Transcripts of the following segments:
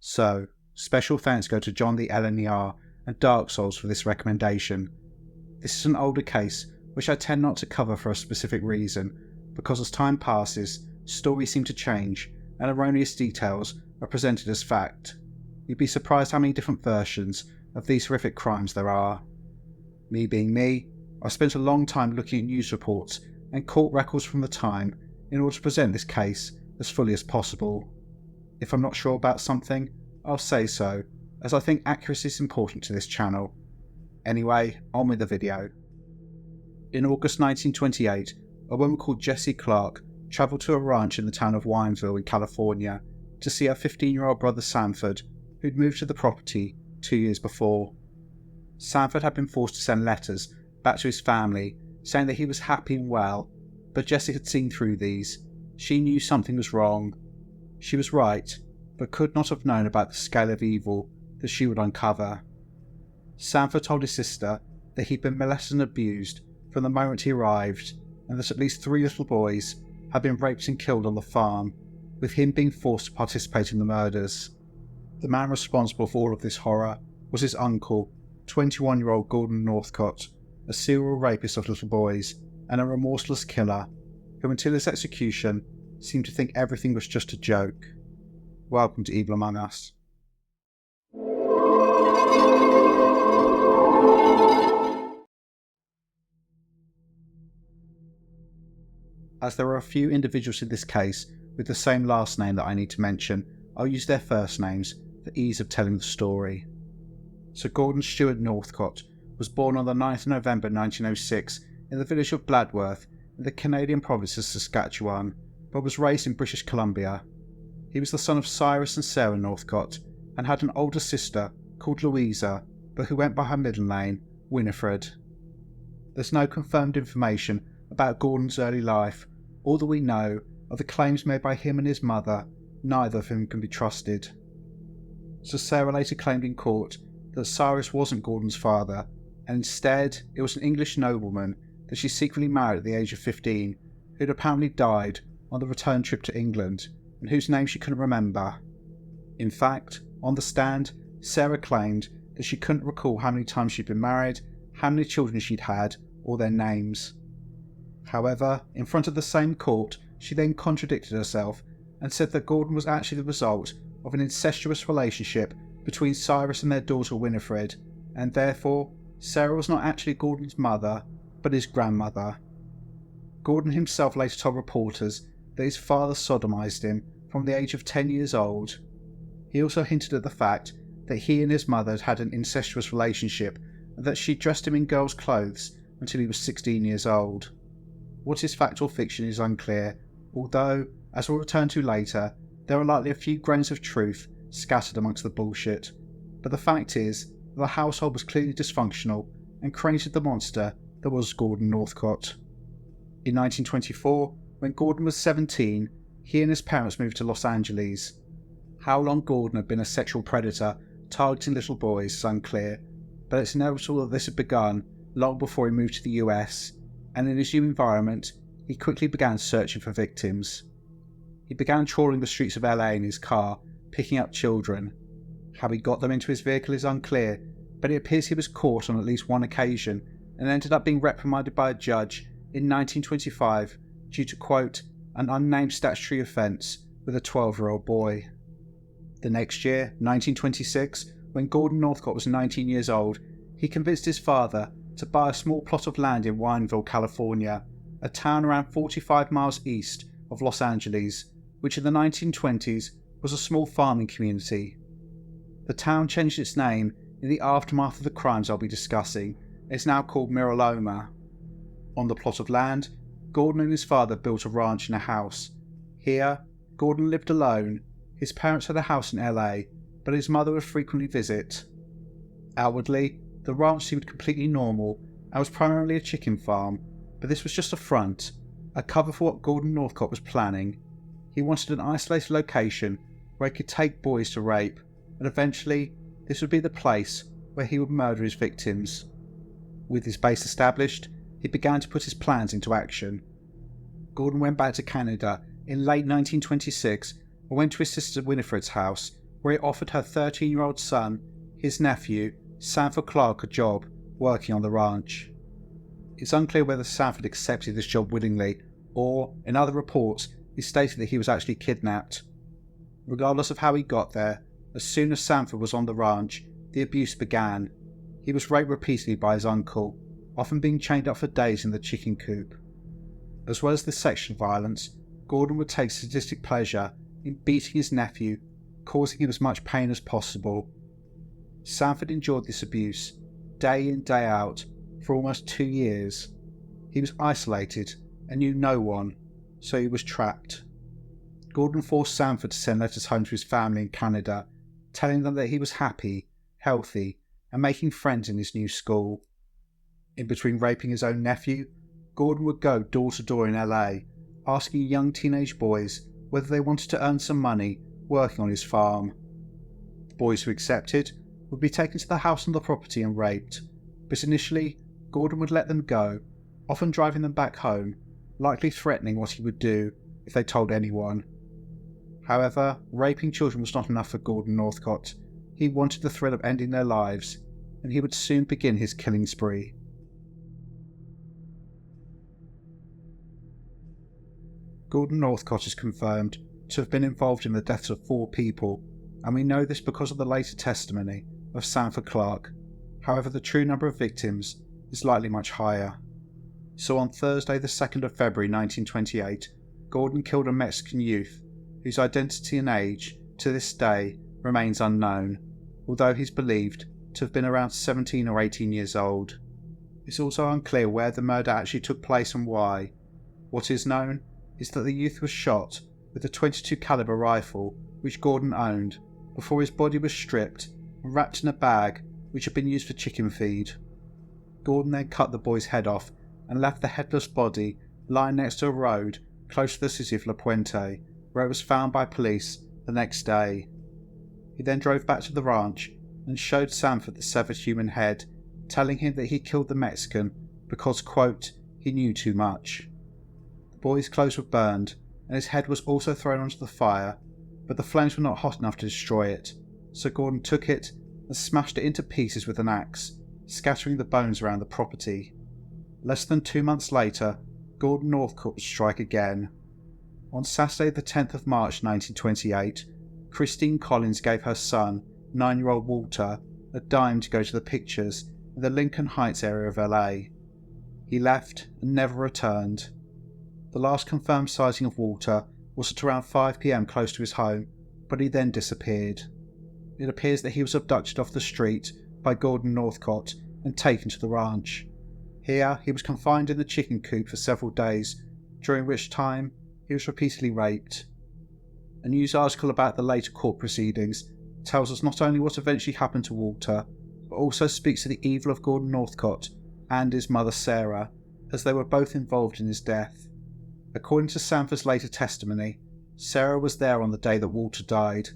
So, special thanks go to John the LNER and Dark Souls for this recommendation. This is an older case which I tend not to cover for a specific reason, because as time passes, stories seem to change and erroneous details are presented as fact. You'd be surprised how many different versions of these horrific crimes there are. Me being me, I spent a long time looking at news reports and court records from the time in order to present this case as fully as possible. If I'm not sure about something, I'll say so, as I think accuracy is important to this channel. Anyway, on with the video. In August 1928, a woman called Jessie Clark travelled to a ranch in the town of Wineville in California to see her 15-year-old brother Sanford, who'd moved to the property 2 years before. Sanford had been forced to send letters back to his family saying that he was happy and well, but Jessie had seen through these. She knew something was wrong. She was right, but could not have known about the scale of evil that she would uncover. Sanford told his sister that he'd been molested and abused from the moment he arrived, and that at least 3 little boys had been raped and killed on the farm, with him being forced to participate in the murders. The man responsible for all of this horror was his uncle, 21-year-old Gordon Northcott, a serial rapist of little boys and a remorseless killer, who until his execution seemed to think everything was just a joke. Welcome to Evil Among Us. As there are a few individuals in this case with the same last name that I need to mention, I'll use their first names for ease of telling the story. Sir Gordon Stewart Northcott was born on the 9th of November 1906 in the village of Bladworth in the Canadian province of Saskatchewan, but was raised in British Columbia. He was the son of Cyrus and Sarah Northcott and had an older sister called Louisa, but who went by her middle name, Winifred. There's no confirmed information about Gordon's early life. All that we know are the claims made by him and his mother, neither of whom can be trusted. So Sarah later claimed in court that Cyrus wasn't Gordon's father, and instead it was an English nobleman that she secretly married at the age of 15, who had apparently died on the return trip to England, and whose name she couldn't remember. In fact, on the stand, Sarah claimed that she couldn't recall how many times she'd been married, how many children she'd had, or their names. However, in front of the same court, she then contradicted herself and said that Gordon was actually the result of an incestuous relationship between Cyrus and their daughter Winifred, and therefore Sarah was not actually Gordon's mother, but his grandmother. Gordon himself later told reporters that his father sodomized him from the age of 10 years old. He also hinted at the fact that he and his mother had had an incestuous relationship and that she dressed him in girls' clothes until he was 16 years old. What is fact or fiction is unclear, although, as we'll return to later, there are likely a few grains of truth scattered amongst the bullshit. But the fact is that the household was clearly dysfunctional and created the monster that was Gordon Northcott. In 1924, when Gordon was 17, he and his parents moved to Los Angeles. How long Gordon had been a sexual predator targeting little boys is unclear, but it's inevitable that this had begun long before he moved to the US, and in his new environment, he quickly began searching for victims. He began trawling the streets of LA in his car, picking up children. How he got them into his vehicle is unclear, but it appears he was caught on at least one occasion and ended up being reprimanded by a judge in 1925 due to, quote, an unnamed statutory offence with a 12-year-old boy. The next year, 1926, when Gordon Northcott was 19 years old, he convinced his father to buy a small plot of land in Wineville, California, a town around 45 miles east of Los Angeles, which in the 1920s was a small farming community. The town changed its name in the aftermath of the crimes I'll be discussing. It's now called Miraloma. On the plot of land, Gordon and his father built a ranch and a house. Here, Gordon lived alone. His parents had a house in LA, but his mother would frequently visit. Outwardly, the ranch seemed completely normal and was primarily a chicken farm, but this was just a front, a cover for what Gordon Northcott was planning. He wanted an isolated location where he could take boys to rape, and eventually this would be the place where he would murder his victims. With his base established, he began to put his plans into action. Gordon went back to Canada in late 1926 and went to his sister Winifred's house, where he offered her 13-year-old son, his nephew, Sanford Clark, a job working on the ranch. It's unclear whether Sanford accepted this job willingly, or, in other reports, he stated that he was actually kidnapped. Regardless of how he got there, as soon as Sanford was on the ranch, the abuse began. He was raped repeatedly by his uncle, often being chained up for days in the chicken coop. As well as this sexual violence, Gordon would take sadistic pleasure in beating his nephew, causing him as much pain as possible. Sanford endured this abuse, day in, day out, for almost 2 years. He was isolated and knew no one, so he was trapped. Gordon forced Sanford to send letters home to his family in Canada, telling them that he was happy, healthy, and making friends in his new school. In between raping his own nephew, Gordon would go door to door in LA, asking young teenage boys whether they wanted to earn some money working on his farm. The boys who accepted would be taken to the house on the property and raped, but initially Gordon would let them go, often driving them back home, likely threatening what he would do if they told anyone. However, raping children was not enough for Gordon Northcott. He wanted the thrill of ending their lives, and he would soon begin his killing spree. Gordon Northcott is confirmed to have been involved in the deaths of 4 people, and we know this because of the later testimony of Sanford Clark. However, the true number of victims is likely much higher. So on Thursday the 2nd of February 1928, Gordon killed a Mexican youth whose identity and age to this day remains unknown, although he's believed to have been around 17 or 18 years old. It's also unclear where the murder actually took place and why. What is known is that the youth was shot with a .22 caliber rifle which Gordon owned before his body was stripped and wrapped in a bag which had been used for chicken feed. Gordon then cut the boy's head off and left the headless body lying next to a road close to the city of La Puente, where it was found by police the next day. He then drove back to the ranch and showed Sanford the severed human head, telling him that he killed the Mexican because, quote, he knew too much. The boy's clothes were burned and his head was also thrown onto the fire, but the flames were not hot enough to destroy it, so Gordon took it and smashed it into pieces with an axe, scattering the bones around the property. Less than 2 months later, Gordon Northcott would strike again. On Saturday the 10th of March 1928, Christine Collins gave her son, 9-year-old Walter, a dime to go to the pictures in the Lincoln Heights area of LA. He left and never returned. The last confirmed sighting of Walter was at around 5 p.m. close to his home, but he then disappeared. It appears that he was abducted off the street by Gordon Northcott and taken to the ranch. Here he was confined in the chicken coop for several days, during which time he was repeatedly raped. A news article about the later court proceedings tells us not only what eventually happened to Walter, but also speaks to the evil of Gordon Northcott and his mother Sarah, as they were both involved in his death. According to Sanford's later testimony, Sarah was there on the day that Walter died.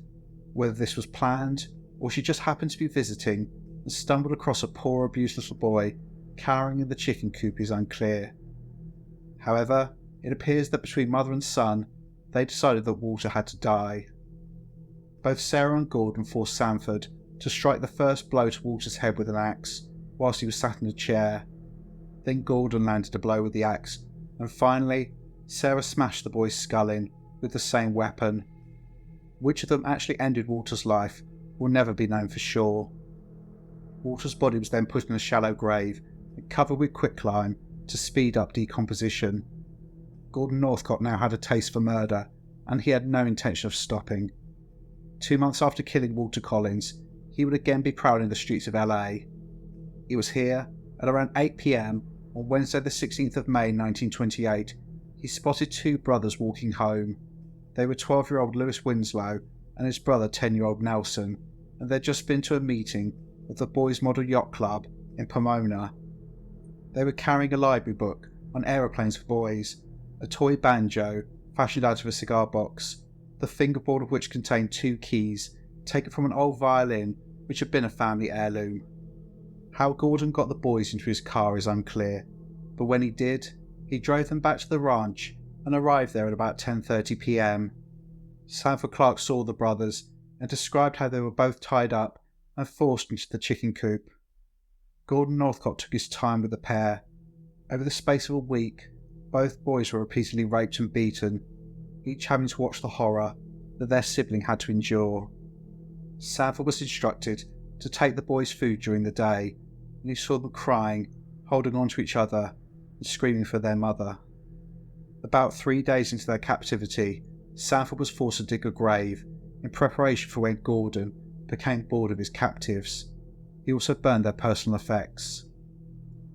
Whether this was planned, or she just happened to be visiting and stumbled across a poor abused little boy cowering in the chicken coop is unclear. However, it appears that between mother and son, they decided that Walter had to die. Both Sarah and Gordon forced Sanford to strike the first blow to Walter's head with an axe, whilst he was sat in a chair. Then Gordon landed a blow with the axe, and finally, Sarah smashed the boy's skull in with the same weapon. Which of them actually ended Walter's life will never be known for sure. Walter's body was then put in a shallow grave and covered with quicklime to speed up decomposition. Gordon Northcott now had a taste for murder, and he had no intention of stopping. 2 months after killing Walter Collins, he would again be prowling the streets of LA. It was here, at around 8 p.m. on Wednesday the 16th of May 1928, he spotted 2 brothers walking home. They were 12-year-old Lewis Winslow and his brother 10-year-old Nelson, and they'd just been to a meeting of the Boys Model Yacht Club in Pomona. They were carrying a library book on aeroplanes for boys, a toy banjo fashioned out of a cigar box, the fingerboard of which contained 2 keys taken from an old violin which had been a family heirloom. How Gordon got the boys into his car is unclear, but when he did, he drove them back to the ranch and arrived there at about 10:30 p.m. Sanford Clark saw the brothers and described how they were both tied up and forced into the chicken coop. Gordon Northcott took his time with the pair. Over the space of a week, both boys were repeatedly raped and beaten, each having to watch the horror that their sibling had to endure. Sanford was instructed to take the boys' food during the day, and he saw them crying, holding on to each other, and screaming for their mother. About 3 days into their captivity, Sanford was forced to dig a grave in preparation for when Gordon became bored of his captives. He also burned their personal effects.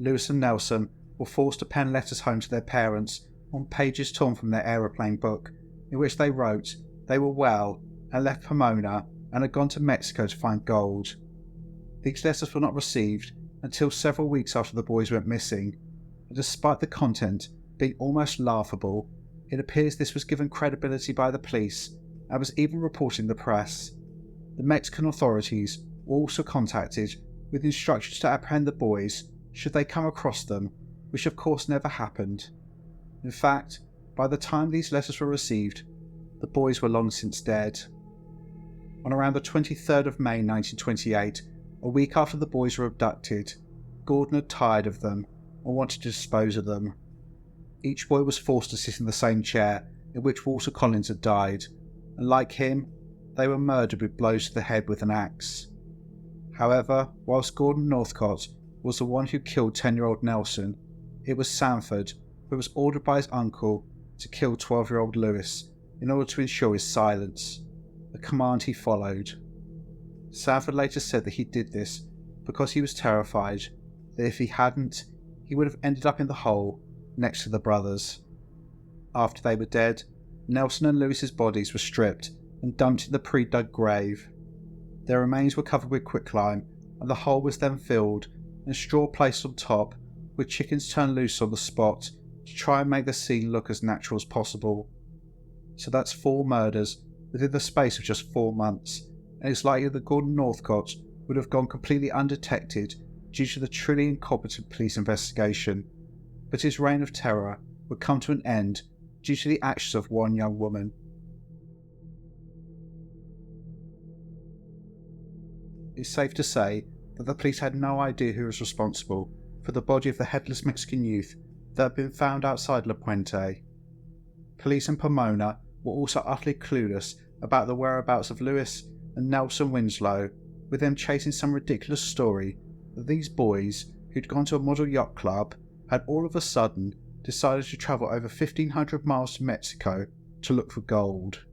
Lewis and Nelson were forced to pen letters home to their parents on pages torn from their aeroplane book, in which they wrote they were well and left Pomona and had gone to Mexico to find gold. These letters were not received until several weeks after the boys went missing, and despite the content being almost laughable, it appears this was given credibility by the police and was even reported in the press. The Mexican authorities were also contacted with instructions to apprehend the boys should they come across them, which of course never happened. In fact, by the time these letters were received, the boys were long since dead. On around the 23rd of May 1928, a week after the boys were abducted, Gordon had tired of them and wanted to dispose of them. Each boy was forced to sit in the same chair in which Walter Collins had died, and like him, they were murdered with blows to the head with an axe. However, whilst Gordon Northcott was the one who killed 10-year-old Nelson, it was Sanford who was ordered by his uncle to kill 12-year-old Lewis in order to ensure his silence, a command he followed. Sanford later said that he did this because he was terrified that if he hadn't, he would have ended up in the hole next to the brothers. After they were dead, Nelson and Lewis's bodies were stripped and dumped in the pre-dug grave. Their remains were covered with quicklime, and the hole was then filled and straw placed on top, with chickens turned loose on the spot to try and make the scene look as natural as possible. So that's 4 murders within the space of just 4 months, and it's likely that Gordon Northcott would have gone completely undetected due to the truly incompetent police investigation, but his reign of terror would come to an end due to the actions of one young woman. It's safe to say that the police had no idea who was responsible for the body of the headless Mexican youth that had been found outside La Puente. Police in Pomona were also utterly clueless about the whereabouts of Lewis and Nelson Winslow, with them chasing some ridiculous story that these boys, who'd gone to a model yacht club, had all of a sudden decided to travel over 1,500 miles to Mexico to look for gold.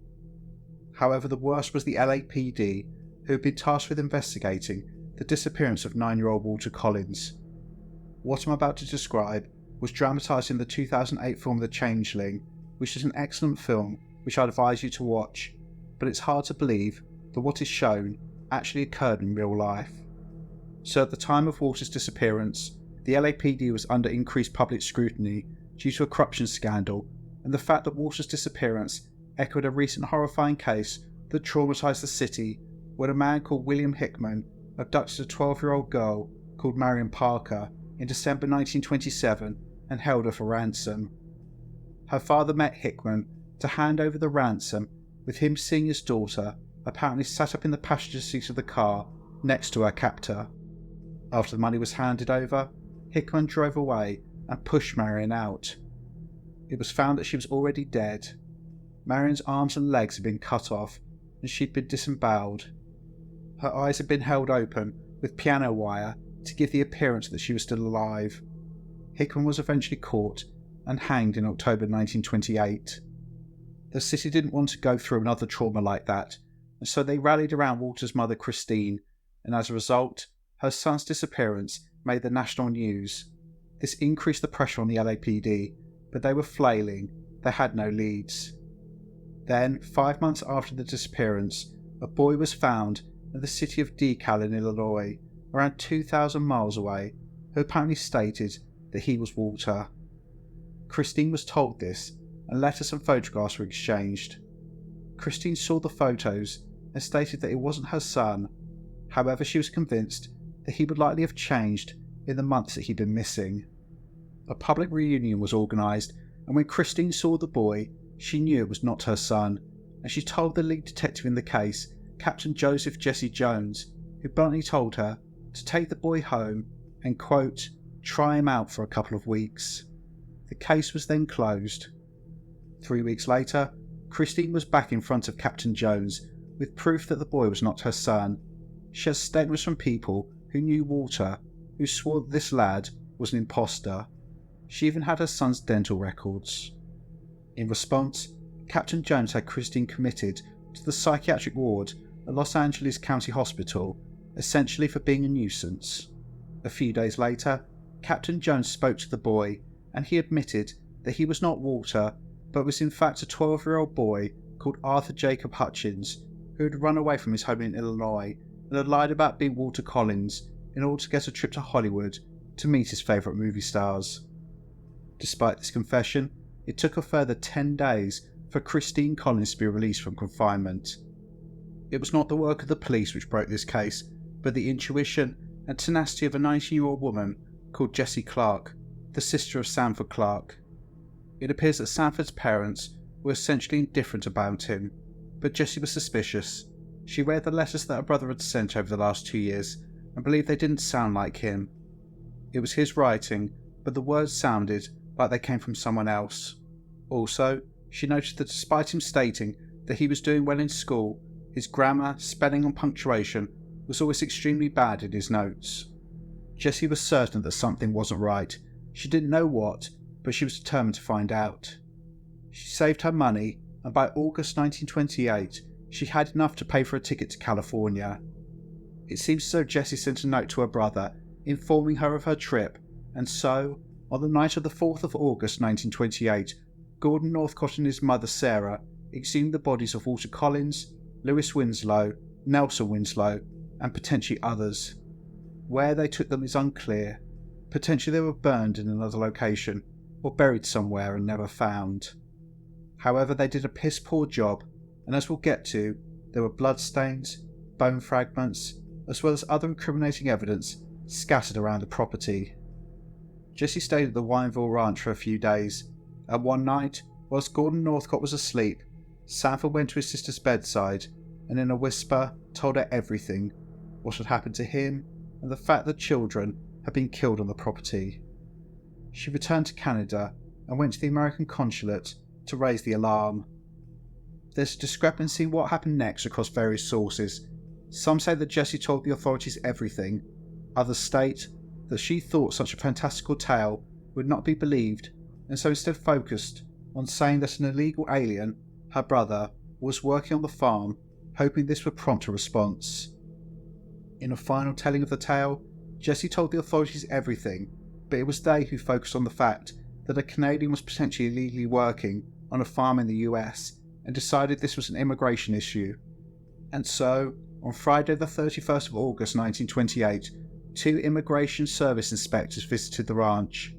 However, the worst was the LAPD, who had been tasked with investigating the disappearance of 9-year-old Walter Collins. What I'm about to describe was dramatised in the 2008 film The Changeling, which is an excellent film which I'd advise you to watch, but it's hard to believe that what is shown actually occurred in real life. So at the time of Walter's disappearance, the LAPD was under increased public scrutiny due to a corruption scandal, and the fact that Walter's disappearance echoed a recent horrifying case that traumatised the city when a man called William Hickman abducted a 12-year-old girl called Marion Parker in December 1927 and held her for ransom. Her father met Hickman to hand over the ransom, with him seeing his daughter apparently sat up in the passenger seat of the car next to her captor. After the money was handed over, Hickman drove away and pushed Marion out. It was found that she was already dead. Marion's arms and legs had been cut off, and she'd been disemboweled. Her eyes had been held open with piano wire to give the appearance that she was still alive. Hickman was eventually caught and hanged in October 1928. The city didn't want to go through another trauma like that, and so they rallied around Walter's mother Christine, and as a result, her son's disappearance made the national news. This increased the pressure on the LAPD, but they were flailing, they had no leads. Then, 5 months after the disappearance, a boy was found in the city of DeKalb in Illinois, around 2,000 miles away, who apparently stated that he was Walter. Christine was told this, and letters and photographs were exchanged. Christine saw the photos and stated that it wasn't her son. However, she was convinced that he would likely have changed in the months that he'd been missing. A public reunion was organised, and when Christine saw the boy, she knew it was not her son, and she told the lead detective in the case Captain Joseph Jessie Jones, who bluntly told her to take the boy home and, quote, try him out for a couple of weeks. The case was then closed. 3 weeks later, Christine was back in front of Captain Jones with proof that the boy was not her son. She has statements from people who knew Walter, who swore that this lad was an imposter. She even had her son's dental records. In response, Captain Jones had Christine committed to the psychiatric ward at Los Angeles County Hospital, essentially for being a nuisance. A few days later, Captain Jones spoke to the boy, and he admitted that he was not Walter, but was in fact a 12-year-old boy called Arthur Jacob Hutchins, who had run away from his home in Illinois and had lied about being Walter Collins in order to get a trip to Hollywood to meet his favourite movie stars. Despite this confession, it took a further 10 days for Christine Collins to be released from confinement. It was not the work of the police which broke this case, but the intuition and tenacity of a 19-year-old woman called Jessie Clark, the sister of Sanford Clark. It appears that Sanford's parents were essentially indifferent about him, but Jessie was suspicious. She read the letters that her brother had sent over the last 2 years and believed they didn't sound like him. It was his writing, but the words sounded like they came from someone else. Also, she noticed that despite him stating that he was doing well in school, his grammar, spelling and punctuation was always extremely bad in his notes. Jessie was certain that something wasn't right. She didn't know what, but she was determined to find out. She saved her money, and by August 1928, she had enough to pay for a ticket to California. It seems as though Jessie sent a note to her brother, informing her of her trip, and so, on the night of the 4th of August 1928, Gordon Northcott and his mother Sarah exhumed the bodies of Walter Collins, Lewis Winslow, Nelson Winslow, and potentially others. Where they took them is unclear. Potentially they were burned in another location, or buried somewhere and never found. However, they did a piss poor job, and as we'll get to, there were bloodstains, bone fragments, as well as other incriminating evidence scattered around the property. Jessie stayed at the Wineville ranch for a few days, and one night, whilst Gordon Northcott was asleep, Sanford went to his sister's bedside and in a whisper told her everything, what had happened to him and the fact that children had been killed on the property. She returned to Canada and went to the American consulate to raise the alarm. There's a discrepancy in what happened next across various sources. Some say that Jessie told the authorities everything. Others state that she thought such a fantastical tale would not be believed, and so instead focused on saying that an illegal alien, her brother, was working on the farm, hoping this would prompt a response. In a final telling of the tale, Jessie told the authorities everything, but it was they who focused on the fact that a Canadian was potentially illegally working on a farm in the US and decided this was an immigration issue. And so, on Friday the 31st of August 1928, 2 immigration service inspectors visited the ranch.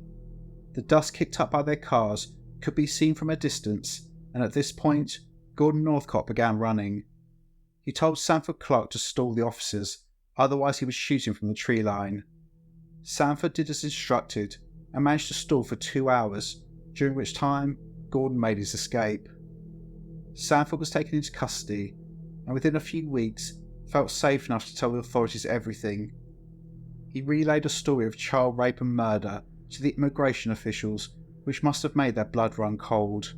The dust kicked up by their cars could be seen from a distance, and at this point, Gordon Northcott began running. He told Sanford Clark to stall the officers, otherwise he was shooting from the tree line. Sanford did as instructed and managed to stall for 2 hours, during which time Gordon made his escape. Sanford was taken into custody, and within a few weeks felt safe enough to tell the authorities everything. He relayed a story of child rape and murder to the immigration officials, which must have made their blood run cold.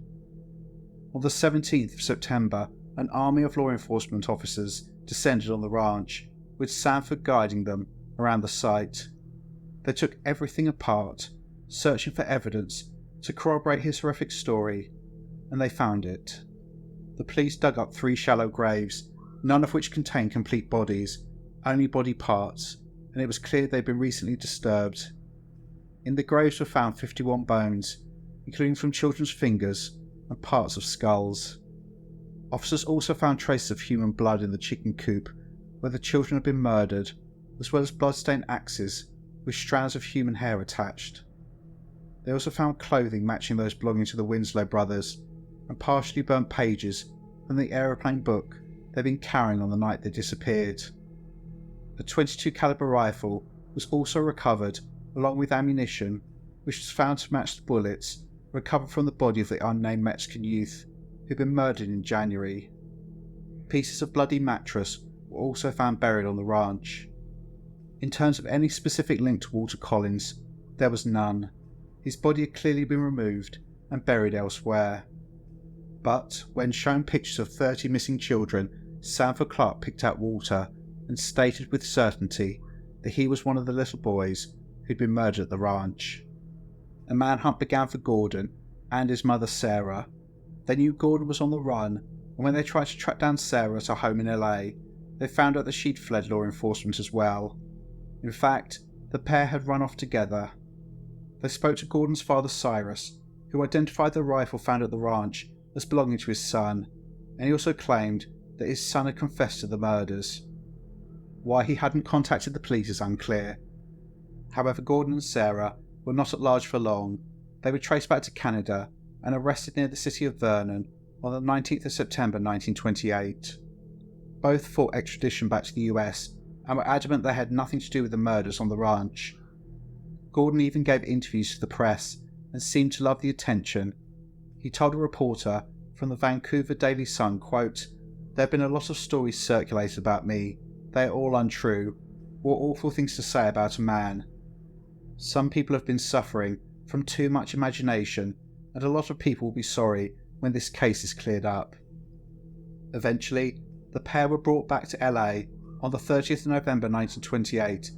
On the 17th of September, an army of law enforcement officers descended on the ranch, with Sanford guiding them around the site. They took everything apart, searching for evidence to corroborate his horrific story, and they found it. The police dug up 3 shallow graves, none of which contained complete bodies, only body parts, and it was clear they'd been recently disturbed. In the graves were found 51 bones, including from children's fingers and parts of skulls. Officers also found traces of human blood in the chicken coop, where the children had been murdered, as well as blood-stained axes with strands of human hair attached. They also found clothing matching those belonging to the Winslow brothers, and partially burnt pages from the aeroplane book they'd been carrying on the night they disappeared. A .22 caliber rifle was also recovered, along with ammunition, which was found to match the bullets recovered from the body of the unnamed Mexican youth who'd been murdered in January. Pieces of bloody mattress were also found buried on the ranch. In terms of any specific link to Walter Collins, there was none. His body had clearly been removed and buried elsewhere. But when shown pictures of 30 missing children, Sanford Clark picked out Walter and stated with certainty that he was one of the little boys who'd been murdered at the ranch. A manhunt began for Gordon and his mother Sarah. They knew Gordon was on the run, and when they tried to track down Sarah at her home in LA, they found out that she'd fled law enforcement as well. In fact, the pair had run off together. They spoke to Gordon's father Cyrus, who identified the rifle found at the ranch as belonging to his son, and he also claimed that his son had confessed to the murders. Why he hadn't contacted the police is unclear. However, Gordon and Sarah were not at large for long. They were traced back to Canada and arrested near the city of Vernon on the 19th of September 1928. Both fought extradition back to the US and were adamant they had nothing to do with the murders on the ranch. Gordon even gave interviews to the press and seemed to love the attention. He told a reporter from the Vancouver Daily Sun, quote, "There have been a lot of stories circulated about me. They are all untrue. What awful things to say about a man. Some people have been suffering from too much imagination, and a lot of people will be sorry when this case is cleared up." Eventually, the pair were brought back to LA on the 30th of November 1928,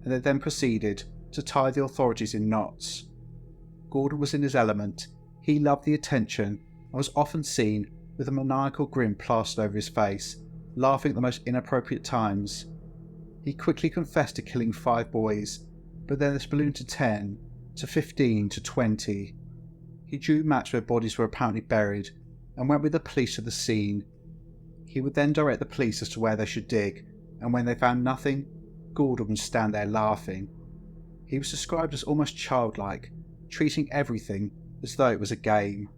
and they then proceeded to tie the authorities in knots. Gordon was in his element. He loved the attention and was often seen with a maniacal grin plastered over his face, laughing at the most inappropriate times. He quickly confessed to killing 5 boys, but then this ballooned to 10, to 15, to 20. He drew maps where bodies were apparently buried and went with the police to the scene. He would then direct the police as to where they should dig, and when they found nothing, Gordon would stand there laughing. He was described as almost childlike, treating everything as though it was a game.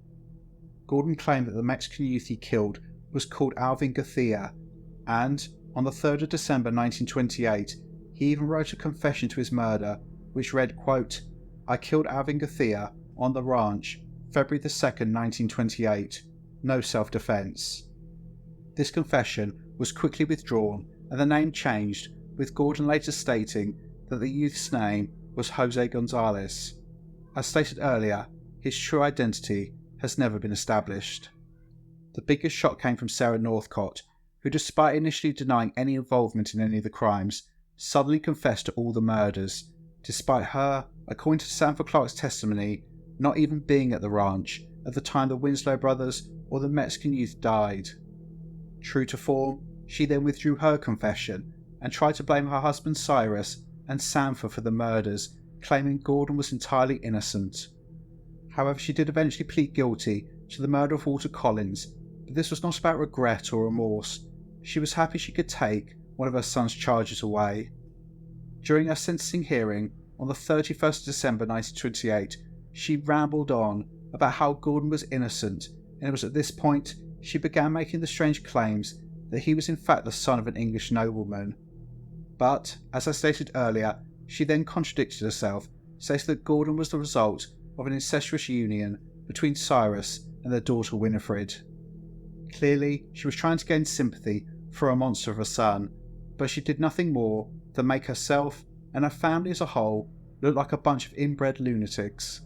Gordon claimed that the Mexican youth he killed was called Alvin Garcia, and on the 3rd of December 1928, he even wrote a confession to his murder, which read, quote, "I killed Alvin Garcia on the ranch, February the 2nd, 1928. No self-defense." This confession was quickly withdrawn and the name changed, with Gordon later stating that the youth's name was Jose Gonzalez. As stated earlier, his true identity has never been established. The biggest shock came from Sarah Northcott, who, despite initially denying any involvement in any of the crimes, suddenly confessed to all the murders, despite her, according to Sanford Clark's testimony, not even being at the ranch at the time the Winslow brothers or the Mexican youth died. True to form, she then withdrew her confession and tried to blame her husband Cyrus and Sanford for the murders, claiming Gordon was entirely innocent. However, she did eventually plead guilty to the murder of Walter Collins, but this was not about regret or remorse. She was happy she could take one of her son's charges away. During her sentencing hearing on the 31st of December 1928, she rambled on about how Gordon was innocent, and it was at this point she began making the strange claims that he was in fact the son of an English nobleman. But, as I stated earlier, she then contradicted herself, stating that Gordon was the result of an incestuous union between Cyrus and their daughter Winifred. Clearly, she was trying to gain sympathy for a monster of a son, but she did nothing more than make herself and her family as a whole look like a bunch of inbred lunatics.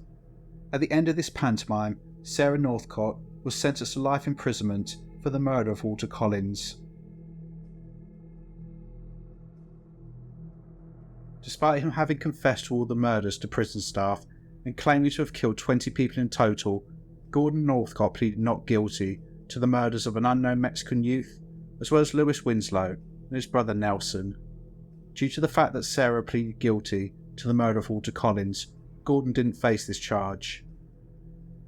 At the end of this pantomime, Sarah Northcott was sentenced to life imprisonment for the murder of Walter Collins. Despite him having confessed to all the murders to prison staff and claiming to have killed 20 people in total, Gordon Northcott pleaded not guilty to the murders of an unknown Mexican youth, as well as Louis Winslow and his brother Nelson. Due to the fact that Sarah pleaded guilty to the murder of Walter Collins, Gordon didn't face this charge.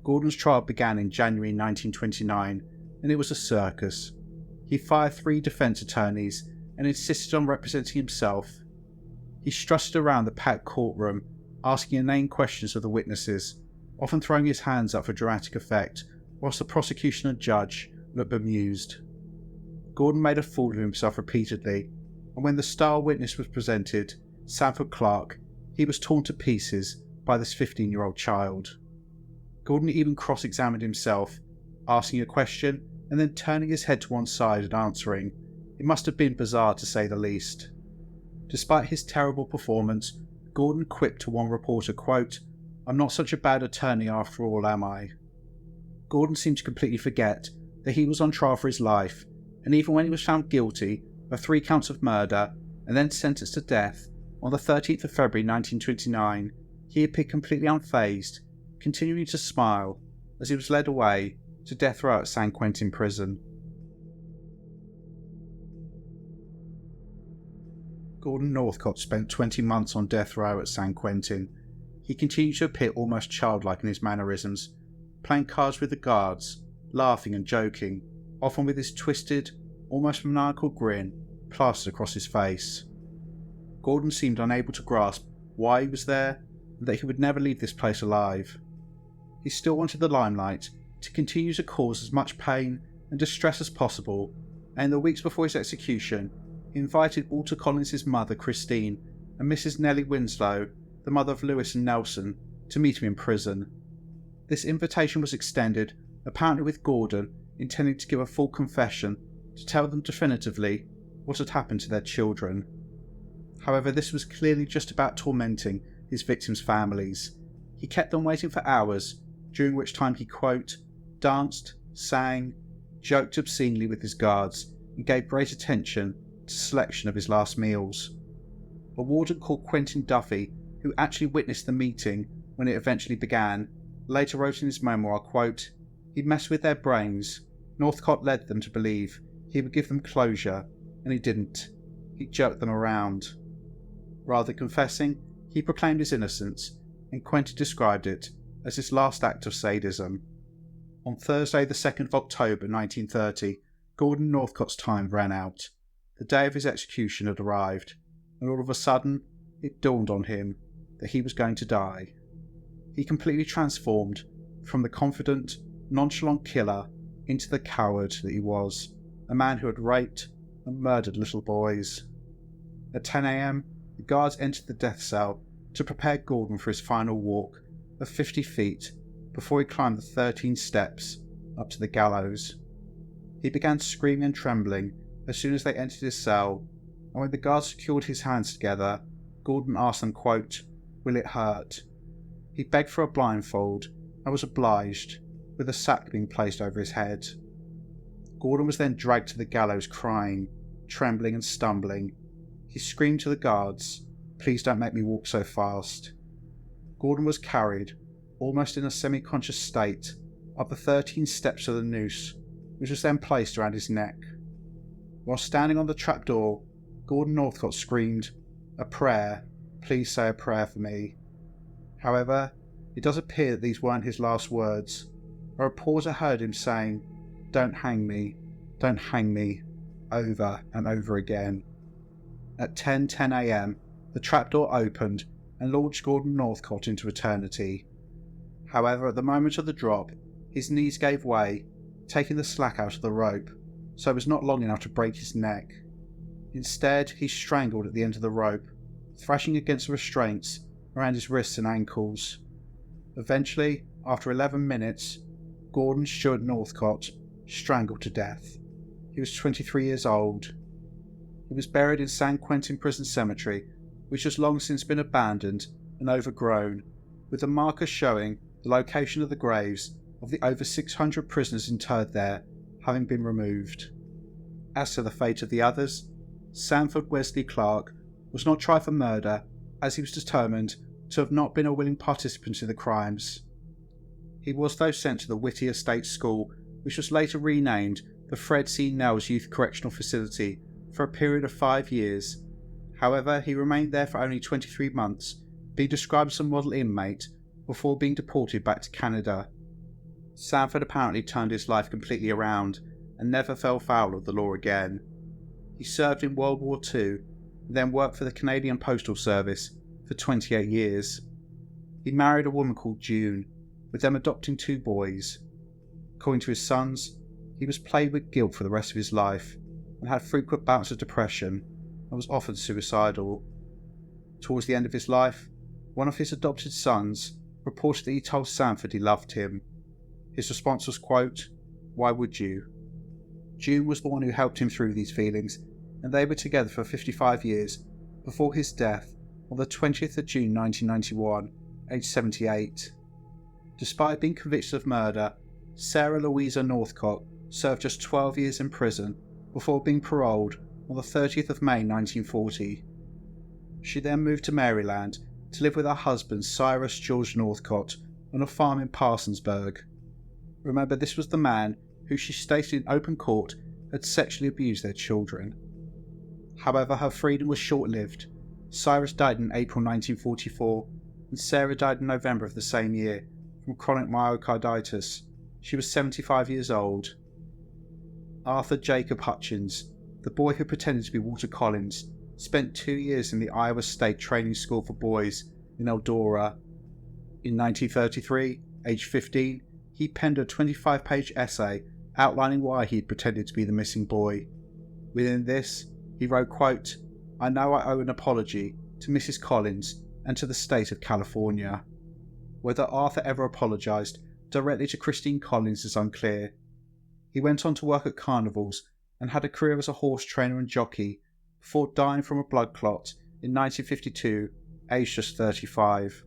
Gordon's trial began in January 1929, and it was a circus. He fired 3 defense attorneys and insisted on representing himself. He strutted around the packed courtroom, asking inane questions of the witnesses, often throwing his hands up for dramatic effect, whilst the prosecution and judge looked bemused. Gordon made a fool of himself repeatedly, and when the star witness was presented, Sanford Clark, he was torn to pieces by this 15-year-old child. Gordon even cross-examined himself, asking a question and then turning his head to one side and answering. It must have been bizarre to say the least. Despite his terrible performance, Gordon quipped to one reporter, quote, "I'm not such a bad attorney after all, am I?" Gordon seemed to completely forget that he was on trial for his life, and even when he was found guilty of 3 counts of murder and then sentenced to death on the 13th of February 1929, he appeared completely unfazed, continuing to smile as he was led away to death row at San Quentin prison. Gordon Northcott spent 20 months on death row at San Quentin. He continued to appear almost childlike in his mannerisms, playing cards with the guards, laughing and joking, often with his twisted, almost maniacal grin plastered across his face. Gordon seemed unable to grasp why he was there and that he would never leave this place alive. He still wanted the limelight to continue to cause as much pain and distress as possible, and in the weeks before his execution, he invited Walter Collins' mother, Christine, and Mrs. Nellie Winslow, the mother of Lewis and Nelson, to meet him in prison. This invitation was extended, apparently with Gordon intending to give a full confession to tell them definitively what had happened to their children. However, this was clearly just about tormenting his victims' families. He kept them waiting for hours, during which time he, quote, danced, sang, joked obscenely with his guards, and gave great attention to selection of his last meals. A warden called Quentin Duffy, who actually witnessed the meeting when it eventually began, later wrote in his memoir, quote, "He messed with their brains. Northcott led them to believe he would give them closure, and he didn't. He jerked them around." Rather than confessing, he proclaimed his innocence, and Quentin described it as his last act of sadism. On Thursday the 2nd of October 1930, Gordon Northcott's time ran out. The day of his execution had arrived, and all of a sudden it dawned on him that he was going to die. He completely transformed from the confident, nonchalant killer into the coward that he was, a man who had raped and murdered little boys. At 10 a.m, the guards entered the death cell to prepare Gordon for his final walk of 50 feet before he climbed the 13 steps up to the gallows. He began screaming and trembling as soon as they entered his cell, and when the guards secured his hands together, Gordon asked them, quote, "Will it hurt?" He begged for a blindfold and was obliged, with a sack being placed over his head. Gordon was then dragged to the gallows crying, trembling and stumbling. He screamed to the guards, "Please don't make me walk so fast." Gordon was carried, almost in a semi-conscious state, up the 13 steps of the noose, which was then placed around his neck. While standing on the trapdoor, Gordon Northcott screamed, "A prayer, please say a prayer for me." However, it does appear that these weren't his last words. A reporter heard him saying, don't hang me, over and over again. At 10:10 a.m, the trapdoor opened and launched Gordon Northcott into eternity. However, at the moment of the drop, his knees gave way, taking the slack out of the rope, so it was not long enough to break his neck. Instead, he strangled at the end of the rope, thrashing against the restraints around his wrists and ankles. Eventually, after 11 minutes, Gordon Stewart Northcott strangled to death. He was 23 years old. He was buried in San Quentin Prison Cemetery, which has long since been abandoned and overgrown, with a marker showing the location of the graves of the over 600 prisoners interred there having been removed. As to the fate of the others, Sanford Jessie Clark was not tried for murder, as he was determined to have not been a willing participant in the crimes. He was though sent to the Whittier State School, which was later renamed the Fred C. Nels Youth Correctional Facility, for a period of 5 years. However, he remained there for only 23 months, being described as a model inmate before being deported back to Canada. Sanford apparently turned his life completely around and never fell foul of the law again. He served in World War II and then worked for the Canadian Postal Service for 28 years. He married a woman called June, with them adopting 2 boys. According to his sons, he was plagued with guilt for the rest of his life and had frequent bouts of depression and was often suicidal. Towards the end of his life, one of his adopted sons reported that he told Sanford he loved him. His response was, quote, "Why would you? June was the one who helped him through these feelings, and they were together for 55 years before his death on the 20th of June 1991, aged 78. Despite being convicted of murder, Sarah Louisa Northcott served just 12 years in prison before being paroled on the 30th of May 1940. She then moved to Maryland to live with her husband Cyrus George Northcott on a farm in Parsonsburg. Remember, this was the man who she stated in open court had sexually abused their children. However, her freedom was short-lived. Cyrus died in April 1944 and Sarah died in November of the same year from chronic myocarditis. She was 75 years old. Arthur Jacob Hutchins, the boy who pretended to be Walter Collins, spent 2 years in the Iowa State Training School for Boys in Eldora. In 1933, aged 15, he penned a 25-page essay outlining why he had pretended to be the missing boy. Within this, he wrote, quote, "I know I owe an apology to Mrs. Collins and to the state of California." Whether Arthur ever apologised directly to Christine Collins is unclear. He went on to work at carnivals and had a career as a horse trainer and jockey before dying from a blood clot in 1952, aged just 35.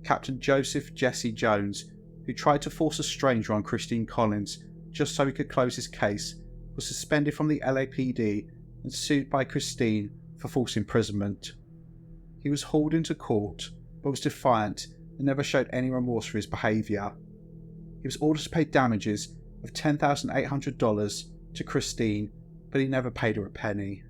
Captain Joseph Jesse Jones, who tried to force a stranger on Christine Collins just so he could close his case, was suspended from the LAPD and sued by Christine for false imprisonment. He was hauled into court but was defiant and never showed any remorse for his behaviour. He was ordered to pay damages of $10,800 to Christine, but he never paid her a penny.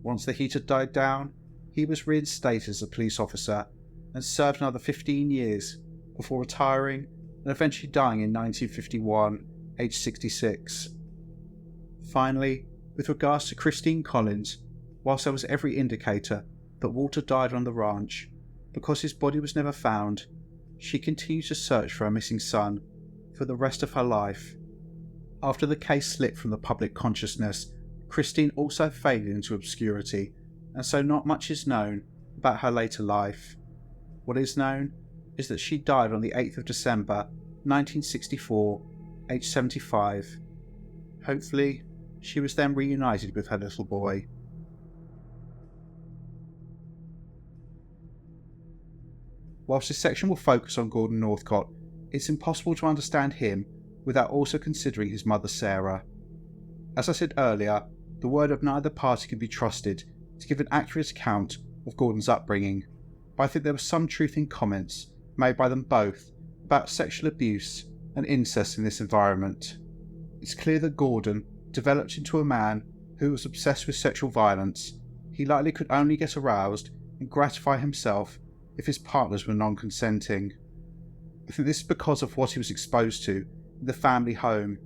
Once the heat had died down, he was reinstated as a police officer and served another 15 years before retiring and eventually dying in 1951, aged 66. Finally, with regards to Christine Collins, whilst there was every indicator that Walter died on the ranch, because his body was never found, she continued to search for her missing son for the rest of her life. After the case slipped from the public consciousness, Christine also faded into obscurity, and so not much is known about her later life. What is known is that she died on the 8th of December 1964, aged 75. Hopefully, she was then reunited with her little boy. Whilst this section will focus on Gordon Northcott, it's impossible to understand him without also considering his mother Sarah. As I said earlier, the word of neither party can be trusted to give an accurate account of Gordon's upbringing, but I think there was some truth in comments made by them both about sexual abuse and incest in this environment. It's clear that Gordon developed into a man who was obsessed with sexual violence. He likely could only get aroused and gratify himself if his partners were non-consenting. I think this is because of what he was exposed to in the family home.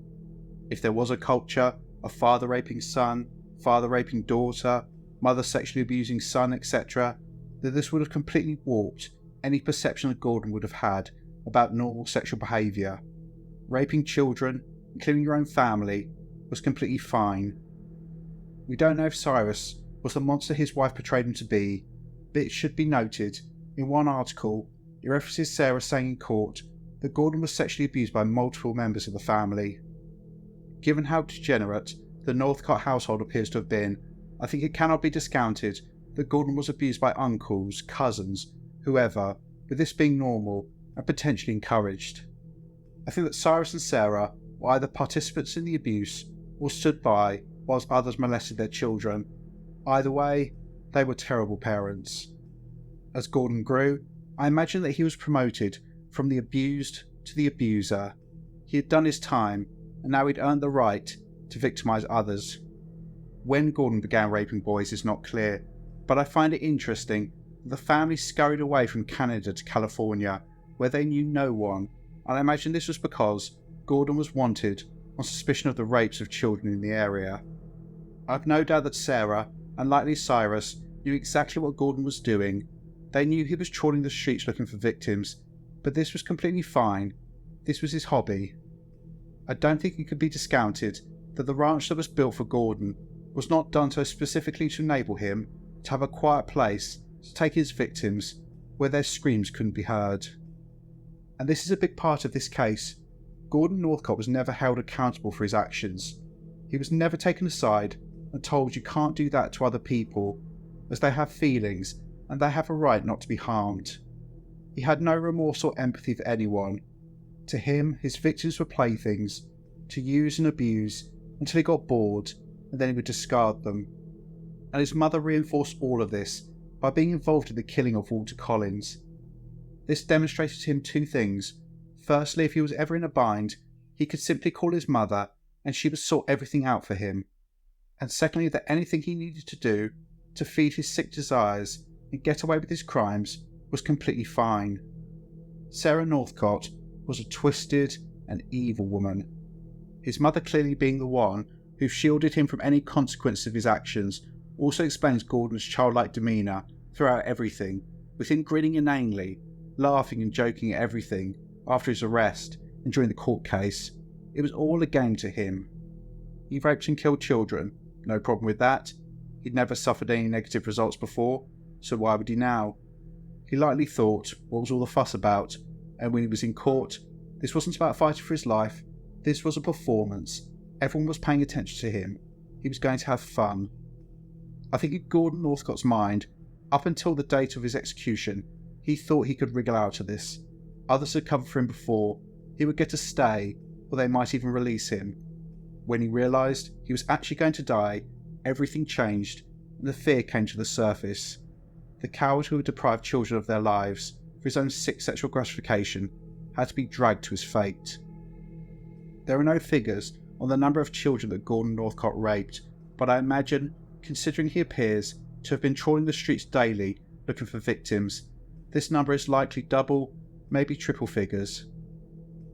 If there was a culture of father raping son, father raping daughter, mother sexually abusing son, etc., then this would have completely warped any perception that Gordon would have had about normal sexual behaviour. Raping children, including your own family, was completely fine. We don't know if Cyrus was the monster his wife portrayed him to be, but it should be noted, in one article, it references Sarah saying in court that Gordon was sexually abused by multiple members of the family. Given how degenerate the Northcott household appears to have been, I think it cannot be discounted that Gordon was abused by uncles, cousins, whoever, with this being normal and potentially encouraged. I think that Cyrus and Sarah were either participants in the abuse or stood by whilst others molested their children. Either way, they were terrible parents. As Gordon grew, I imagine that he was promoted from the abused to the abuser. He had done his time, and now he'd earned the right to victimise others. When Gordon began raping boys is not clear, but I find it interesting that the family scurried away from Canada to California, where they knew no one, and I imagine this was because Gordon was wanted on suspicion of the rapes of children in the area. I've no doubt that Sarah, and likely Cyrus, knew exactly what Gordon was doing. They knew he was trawling the streets looking for victims, but this was completely fine. This was his hobby. I don't think it could be discounted that the ranch that was built for Gordon was not done so specifically to enable him to have a quiet place to take his victims where their screams couldn't be heard. And this is a big part of this case. Gordon Northcott was never held accountable for his actions. He was never taken aside and told you can't do that to other people, as they have feelings and they have a right not to be harmed. He had no remorse or empathy for anyone. To him, his victims were playthings, to use and abuse until he got bored, and then he would discard them. And his mother reinforced all of this by being involved in the killing of Walter Collins. This demonstrated to him two things. Firstly, if he was ever in a bind, he could simply call his mother and she would sort everything out for him. And secondly, that anything he needed to do to feed his sick desires and get away with his crimes was completely fine. Sarah Northcott was a twisted and evil woman. His mother clearly being the one who shielded him from any consequence of his actions also explains Gordon's childlike demeanour throughout everything, with him grinning inanely, laughing and joking at everything after his arrest and during the court case. It was all a game to him. He raped and killed children, no problem with that. He'd never suffered any negative results before, so why would he now? He likely thought, what was all the fuss about? And when he was in court, this wasn't about fighting for his life, this was a performance. Everyone was paying attention to him. He was going to have fun. I think in Gordon Northcott's mind, up until the date of his execution, he thought he could wriggle out of this. Others had covered for him before. He would get a stay, or they might even release him. When he realised he was actually going to die, everything changed, and the fear came to the surface. The coward who had deprived children of their lives for his own sick sexual gratification had to be dragged to his fate. There are no figures on the number of children that Gordon Northcott raped, but I imagine, considering he appears to have been trawling the streets daily looking for victims, this number is likely double, maybe triple figures.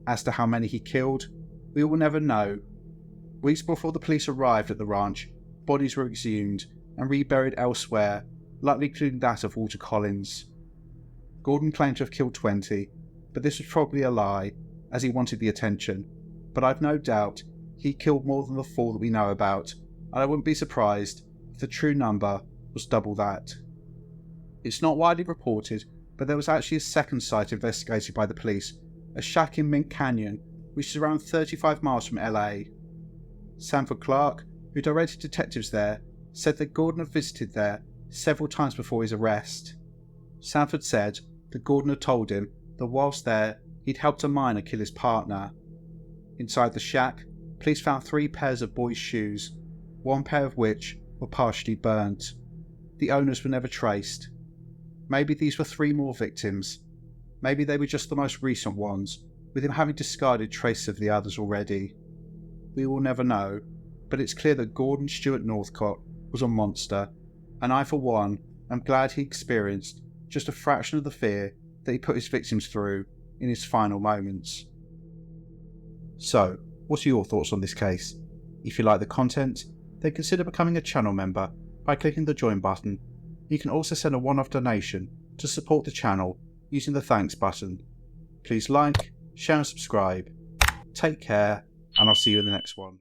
As to how many he killed, we will never know. Weeks before the police arrived at the ranch, bodies were exhumed and reburied elsewhere, likely including that of Walter Collins. Gordon claimed to have killed 20, but this was probably a lie, as he wanted the attention. But I've no doubt he killed more than the 4 that we know about, and I wouldn't be surprised if the true number was double that. It's not widely reported, but there was actually a second site investigated by the police, a shack in Mink Canyon, which is around 35 miles from LA. Sanford Clark, who directed detectives there, said that Gordon had visited there several times before his arrest. Sanford said that Gordon had told him that whilst there, he'd helped a miner kill his partner. Inside the shack, police found 3 pairs of boys' shoes, 1 pair of which were partially burnt. The owners were never traced. Maybe these were 3 more victims. Maybe they were just the most recent ones, with him having discarded traces of the others already. We will never know, but it's clear that Gordon Stewart Northcott was a monster, and I for one am glad he experienced just a fraction of the fear that he put his victims through in his final moments. So, what are your thoughts on this case? If you like the content, then consider becoming a channel member by clicking the join button. You can also send a one-off donation to support the channel using the thanks button. Please like, share and subscribe. Take care, and I'll see you in the next one.